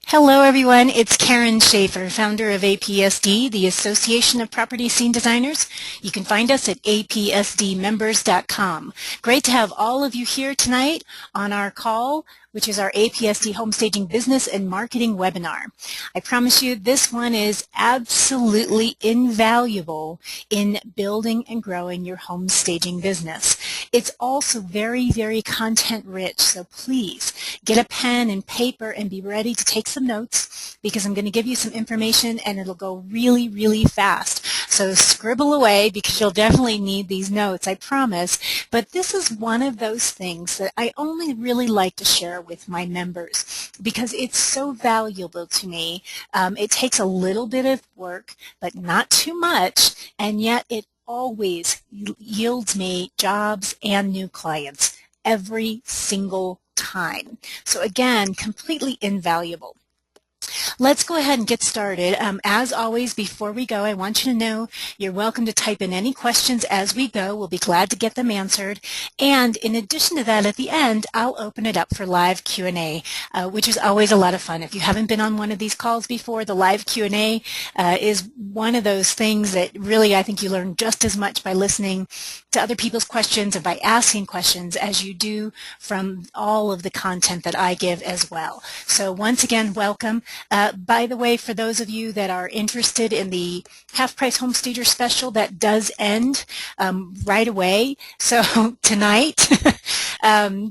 Hello everyone, it's Karen Schaefer, founder of APSD, the Association of Property Scene Designers. You can find us at apsdmembers.com. Great to have all of you here tonight on our call, which is our APSD Home Staging Business and Marketing webinar. I promise you this one is absolutely invaluable in building and growing your home staging business. It's also very, very content rich, so please get a pen and paper and be ready to take some notes because I'm going to give you some information and it'll go really, really fast. So scribble away because you'll definitely need these notes, I promise. But this is one of those things that I only really like to share with my members because it's so valuable to me. It takes a little bit of work, but not too much, and yet it always yields me jobs and new clients every single time. So again, completely invaluable. Let's go ahead and get started. As always, before we go, I want you to know you're welcome to type in any questions as we go. We'll be glad to get them answered. And in addition to that, at the end, I'll open it up for live Q&A, which is always a lot of fun. If you haven't been on one of these calls before, the live Q&A is one of those things that really I think you learn just as much by listening to other people's questions and by asking questions as you do from all of the content that I give as well. So once again, welcome. By the way, for those of you that are interested in the half-price home stager special, that does end right away. So tonight,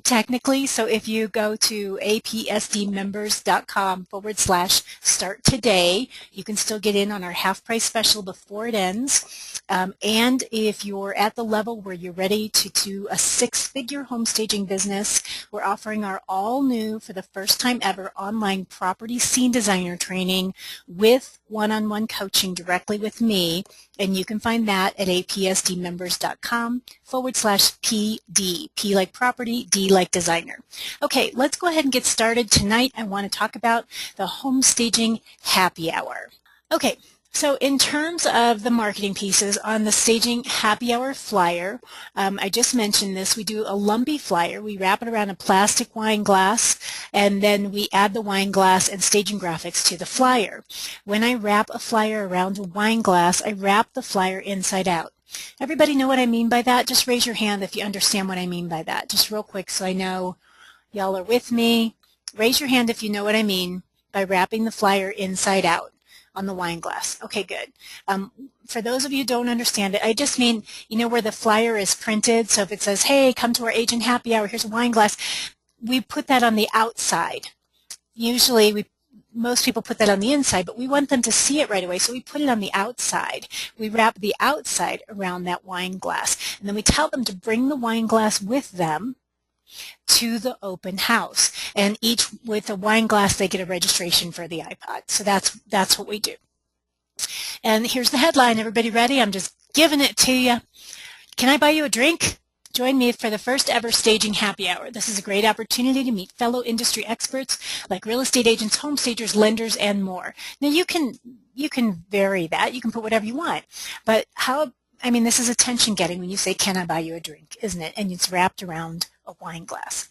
technically, so if you go to apsdmembers.com/start today, you can still get in on our half-price special before it ends. And if you're at the level where you're ready to do a six-figure home staging business, we're offering our all-new, for the first time ever, online property scene designer training with one-on-one coaching directly with me, and you can find that at apsdmembers.com/PD. P like property, D like designer. Okay, let's go ahead and get started. Tonight I want to talk about the home staging happy hour. Okay. So in terms of the marketing pieces on the staging happy hour flyer, I just mentioned this, we do a lumpy flyer. We wrap it around a plastic wine glass and then we add the wine glass and staging graphics to the flyer. When I wrap a flyer around a wine glass, I wrap the flyer inside out. Everybody know what I mean by that? Just raise your hand if you understand what I mean by that. Just real quick so I know y'all are with me. Raise your hand if you know what I mean by wrapping the flyer inside out on the wine glass. Okay, good. For those of you who don't understand it, I just mean, you know where the flyer is printed, so if it says, hey, come to our agent happy hour, here's a wine glass, we put that on the outside. Usually most people put that on the inside, but we want them to see it right away, so we put it on the outside. We wrap the outside around that wine glass, and then we tell them to bring the wine glass with them to the open house, and each with a wine glass they get a registration for the iPod. So that's what we do. And here's the headline. Everybody ready? I'm just giving it to you. Can I buy you a drink? Join me for the first ever staging happy hour. This is a great opportunity to meet fellow industry experts like real estate agents, home stagers, lenders, and more. Now you can vary that. You can put whatever you want, but this is attention getting when you say, can I buy you a drink, isn't it? And it's wrapped around a wine glass.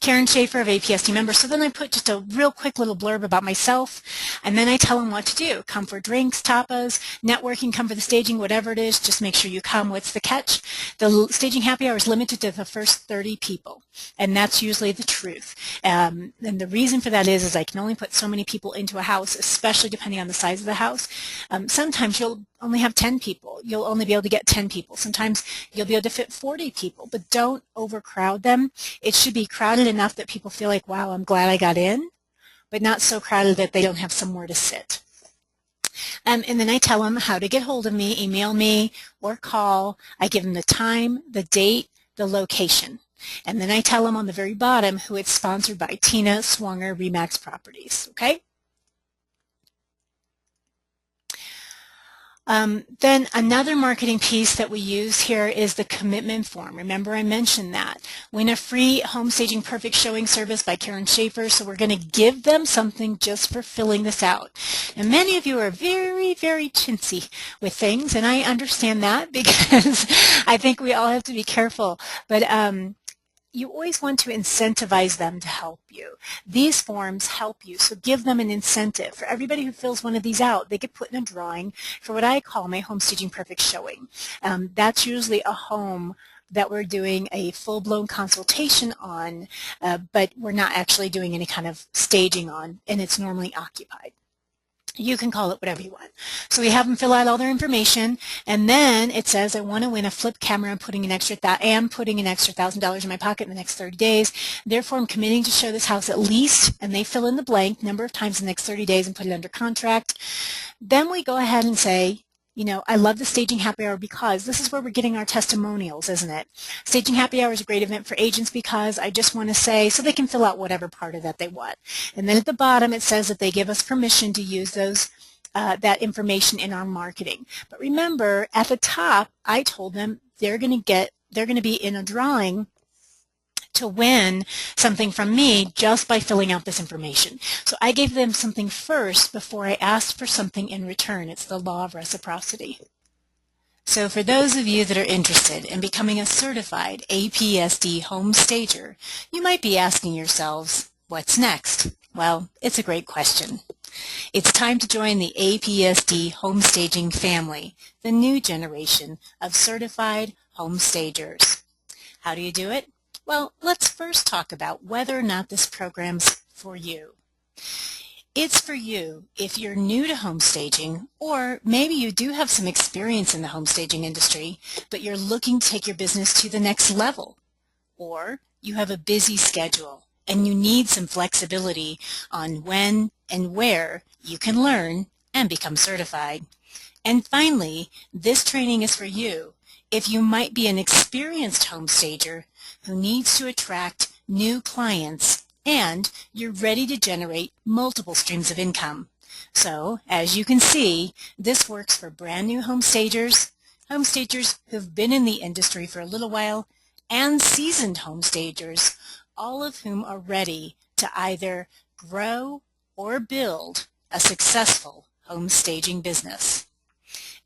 Karen Schaefer of APSD members. So then I put just a real quick little blurb about myself, and then I tell them what to do. Come for drinks, tapas, networking, come for the staging, whatever it is, just make sure you come. What's the catch? The staging happy hour is limited to the first 30 people, and that's usually the truth. And the reason for that is I can only put so many people into a house, especially depending on the size of the house. Sometimes you'll only have 10 people. You'll only be able to get 10 people. Sometimes you'll be able to fit 40 people, but don't overcrowd them. It should be crowded enough that people feel like, wow, I'm glad I got in, but not so crowded that they don't have somewhere to sit. And then I tell them how to get hold of me, email me, or call. I give them the time, the date, the location. And then I tell them on the very bottom who it's sponsored by, Tina Swanger, Remax Properties, okay? Then another marketing piece that we use here is the commitment form. Remember I mentioned that. Win a free home staging perfect showing service by Karen Schaefer, so we're going to give them something just for filling this out. And many of you are very, very chintzy with things, and I understand that because I think we all have to be careful. But you always want to incentivize them to help you. These forms help you, so give them an incentive. For everybody who fills one of these out, they get put in a drawing for what I call my Home Staging Perfect showing. That's usually a home that we're doing a full-blown consultation on, but we're not actually doing any kind of staging on, and it's normally occupied. You can call it whatever you want. So we have them fill out all their information, and then it says, I want to win a flip camera. I'm putting an extra $1,000 in my pocket in the next 30 days. Therefore, I'm committing to show this house at least, and they fill in the blank, number of times in the next 30 days and put it under contract. Then we go ahead and say, you know, I love the Staging Happy Hour because this is where we're getting our testimonials, isn't it? Staging Happy Hour is a great event for agents because I just want to say, so they can fill out whatever part of that they want. And then at the bottom it says that they give us permission to use those that information in our marketing. But remember, at the top, I told them they're going to be in a drawing to win something from me just by filling out this information. So I gave them something first before I asked for something in return. It's the law of reciprocity. So for those of you that are interested in becoming a certified APSD home stager, you might be asking yourselves, what's next? Well, it's a great question. It's time to join the APSD home staging family, the new generation of certified home stagers. How do you do it? Well, let's first talk about whether or not this program's for you. It's for you if you're new to home staging, or maybe you do have some experience in the home staging industry, but you're looking to take your business to the next level. Or you have a busy schedule and you need some flexibility on when and where you can learn and become certified. And finally, this training is for you if you might be an experienced home stager who needs to attract new clients and you're ready to generate multiple streams of income. So, as you can see, this works for brand new home stagers who've been in the industry for a little while, and seasoned home stagers, all of whom are ready to either grow or build a successful home staging business.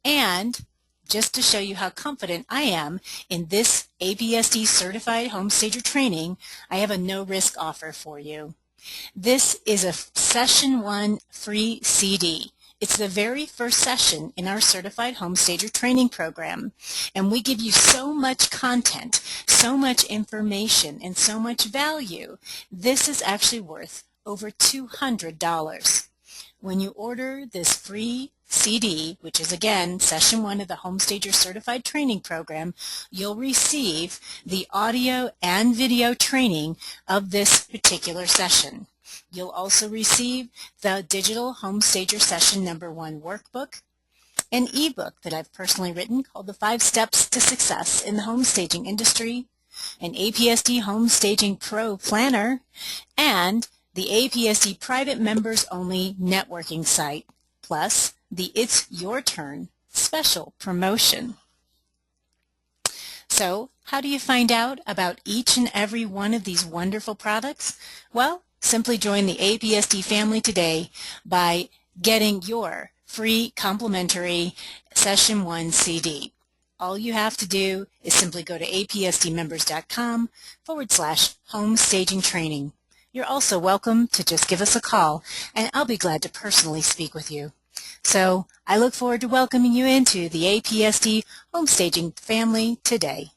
And just to show you how confident I am in this APSD certified home stager training, I have a no-risk offer for you. This is a Session 1 free CD. It's the very first session in our certified home stager training program, and we give you so much content, so much information, and so much value. This is actually worth over $200. When you order this free CD, which is again Session 1 of the Home Stager Certified Training Program, you'll receive the audio and video training of this particular session. You'll also receive the digital Home Stager Session number 1 workbook, an ebook that I've personally written called The 5 Steps to Success in the Home Staging Industry, an APSD Home Staging Pro Planner, and the APSD Private Members Only networking site, plus the It's Your Turn special promotion. So, how do you find out about each and every one of these wonderful products? Well, simply join the APSD family today by getting your free complimentary Session 1 CD. All you have to do is simply go to apsdmembers.com/home staging training. You're also welcome to just give us a call, and I'll be glad to personally speak with you. So I look forward to welcoming you into the APSD home staging family today.